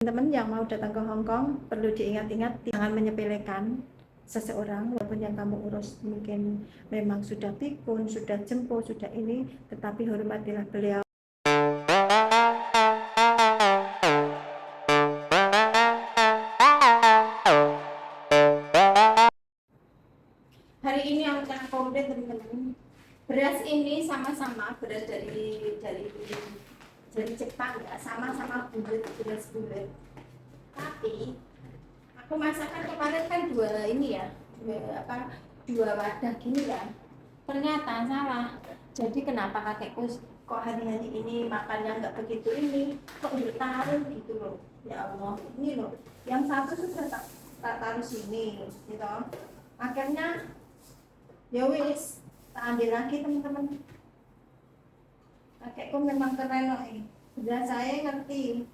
Teman-teman yang mau datang ke Hong Kong perlu diingat-ingat, jangan menyepelekan seseorang walaupun yang kamu urus mungkin memang sudah pikun, sudah jempo, sudah ini, tetapi hormatilah beliau. Hari ini aku akan komplain teman-teman. Beras ini sama-sama beras dari Jepang ya, sama-sama bulat, beras bulat. Tapi aku masakan kemarin kan dua wadah gini kan. Ternyata salah. Jadi kenapa kakekku kok hari-hari ini makannya nggak begitu ini, kok ditaruh gitu loh. Ya Allah, ini loh. Yang satu sudah tak taruh sini, gitu. Akhirnya ya wis, tak ambil lagi teman-teman. Kakekku memang keren loh. Sudah saya ngerti.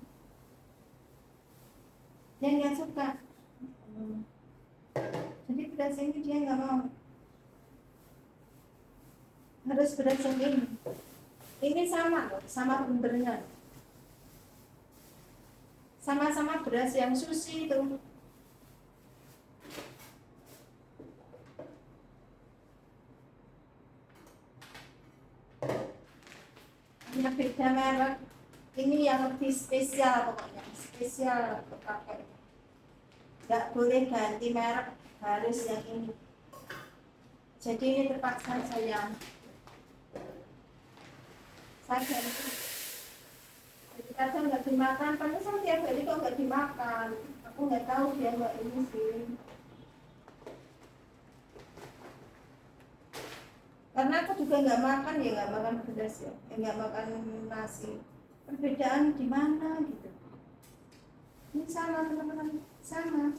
Dia nggak suka. Jadi beras ini dia nggak mau. Harus beras yang ini. Ini sama loh, sama bundernya. Sama-sama beras yang sushi itu. Hanya beda merek. Ini yang lebih spesial pokoknya. Spesial untuk kakek. Nggak boleh ganti merek, harus yang ini. Jadi ini terpaksa saya ganti. Jadi kadang nggak dimakan, padahal tiap hari kok nggak dimakan. Aku nggak tahu dia nggak ini sih. Karena aku juga nggak makan ya, nggak makan beras ya, nggak makan nasi. Perbedaan di mana gitu? Ini sama teman-teman, sama.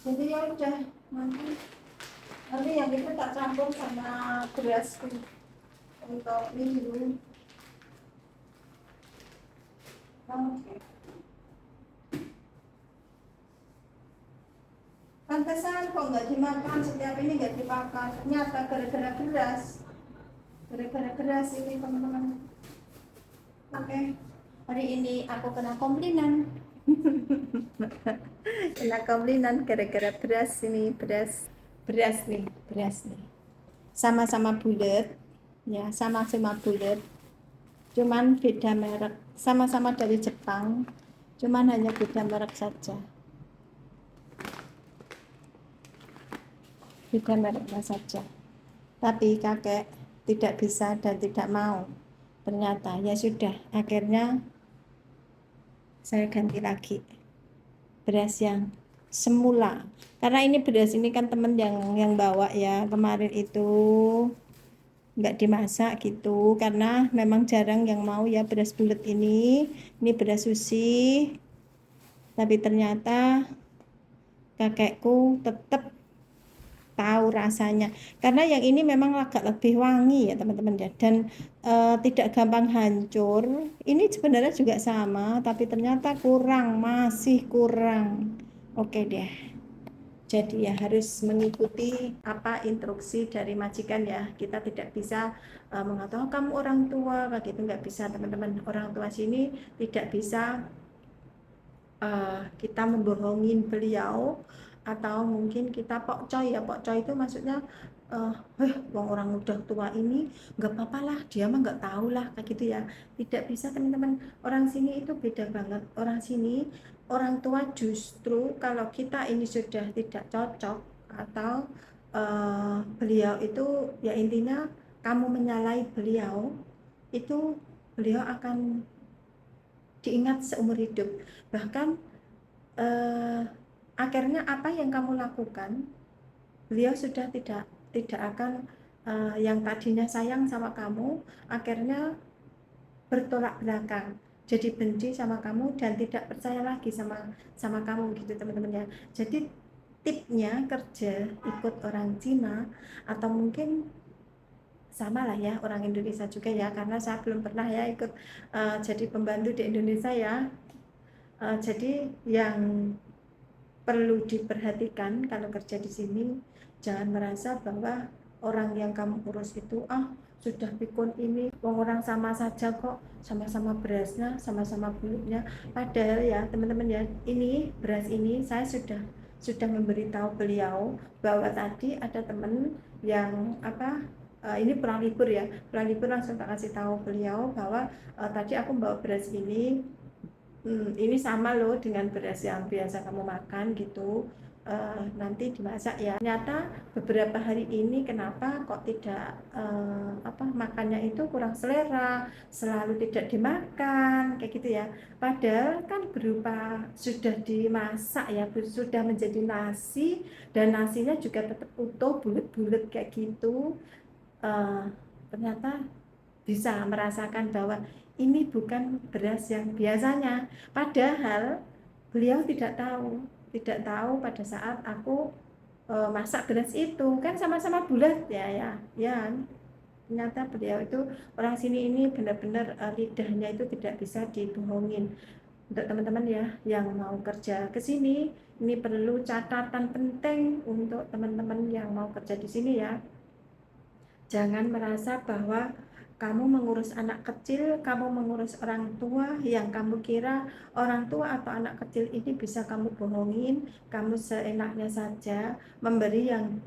Jadi ya udah, nanti yang itu tak campur sama beras untuk ini dulu. Oke. Pantesan kok nggak dimakan, setiap ini nggak dimakan. Ternyata gara-gara beras. Gara-gara beras ini teman-teman. Oke. Hari ini aku kena komplainan. Kena komplainan gara-gara beras ini, beras nih. Sama-sama bulat, ya sama-sama bulat. Cuman beda merek. Sama-sama dari Jepang. Cuman hanya beda merek saja. Beda mereknya saja. Tapi kakek tidak bisa dan tidak mau. Ternyata ya sudah, akhirnya saya ganti lagi beras yang semula. Karena ini beras ini kan temen yang bawa ya kemarin itu nggak dimasak gitu, karena memang jarang yang mau ya beras bulat ini beras sushi. Tapi ternyata kakekku tetap tahu rasanya, karena yang ini memang agak lebih wangi ya teman-teman ya, dan tidak gampang hancur. Ini sebenarnya juga sama, tapi ternyata masih kurang. Oke deh, jadi ya harus mengikuti apa instruksi dari majikan ya. Kita tidak bisa mengatakan kamu orang tua kayak gitu, nggak bisa teman-teman. Orang tua sini tidak bisa kita membohongin beliau, atau mungkin kita pokcoy ya. Pokcoy itu maksudnya wong orang udah tua ini nggak apa-apa lah, dia mah nggak tahu lah kayak gitu ya. Tidak bisa teman-teman, orang sini itu beda banget. Orang sini, orang tua justru kalau kita ini sudah tidak cocok, atau beliau itu ya intinya kamu menyalahi beliau, itu beliau akan diingat seumur hidup. Bahkan akhirnya apa yang kamu lakukan, beliau sudah tidak akan yang tadinya sayang sama kamu, akhirnya bertolak belakang, jadi benci sama kamu dan tidak percaya lagi sama kamu gitu teman-teman ya. Jadi tipnya kerja ikut orang Cina, atau mungkin sama lah ya orang Indonesia juga ya, karena saya belum pernah ya ikut jadi pembantu di Indonesia ya. Jadi yang perlu diperhatikan kalau kerja di sini, jangan merasa bahwa orang yang kamu urus itu sudah pikun ini, orang sama saja kok, sama-sama berasnya, sama-sama bulutnya. Padahal ya teman-teman ya, ini beras ini saya sudah memberitahu beliau bahwa tadi ada teman yang apa, ini pulang libur ya, pulang libur langsung tak kasih tahu beliau bahwa tadi aku bawa beras ini sama loh dengan beras yang biasa kamu makan gitu. Nanti dimasak ya. Ternyata beberapa hari ini kenapa kok tidak makannya itu kurang selera, selalu tidak dimakan kayak gitu ya. Padahal kan berupa sudah dimasak ya, sudah menjadi nasi, dan nasinya juga tetap utuh bulat-bulat kayak gitu. Eh, Ternyata bisa merasakan bahwa ini bukan beras yang biasanya. Padahal beliau tidak tahu pada saat aku masak beras itu kan sama-sama bulat ya. Ternyata beliau itu orang sini ini benar-benar lidahnya itu tidak bisa dibohongin. Untuk teman-teman ya yang mau kerja ke sini, ini perlu catatan penting untuk teman-teman yang mau kerja di sini ya. Jangan merasa bahwa kamu mengurus anak kecil, kamu mengurus orang tua yang kamu kira orang tua atau anak kecil ini bisa kamu bohongin, kamu seenaknya saja memberi yang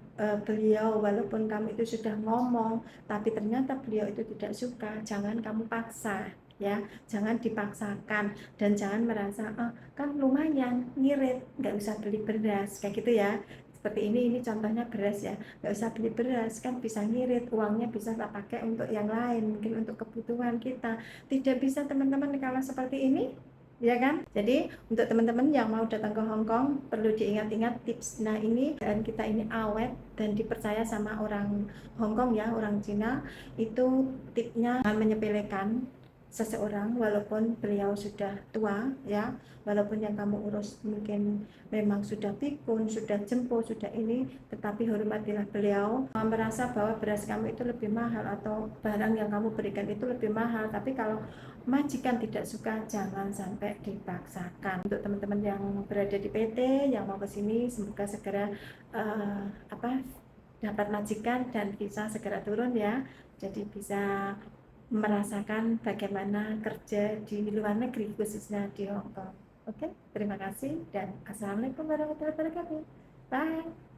beliau, walaupun kamu itu sudah ngomong, tapi ternyata beliau itu tidak suka. Jangan kamu paksa ya, jangan dipaksakan, dan jangan merasa kan lumayan ngirit, nggak usah beli beras kayak gitu ya. Seperti ini contohnya beras ya, nggak usah beli beras, kan bisa ngirit, uangnya bisa tak pakai untuk yang lain, mungkin untuk kebutuhan kita. Tidak bisa teman-teman kalau seperti ini, ya kan? Jadi untuk teman-teman yang mau datang ke Hong Kong perlu diingat-ingat tips. Nah ini, dan kita ini awet dan dipercaya sama orang Hong Kong ya, orang Cina. Itu tipsnya, menyepelekan seseorang walaupun beliau sudah tua ya, walaupun yang kamu urus mungkin memang sudah pikun, sudah jempo, sudah ini, tetapi hormatilah beliau. Merasa bahwa beras kamu itu lebih mahal atau barang yang kamu berikan itu lebih mahal, tapi kalau majikan tidak suka, jangan sampai dipaksakan. Untuk teman-teman yang berada di PT yang mau ke sini, semoga segera dapat majikan dan bisa segera turun ya, jadi bisa merasakan bagaimana kerja di luar negeri, khususnya di Hong Kong. Oke, terima kasih dan assalamualaikum warahmatullahi wabarakatuh. Bye.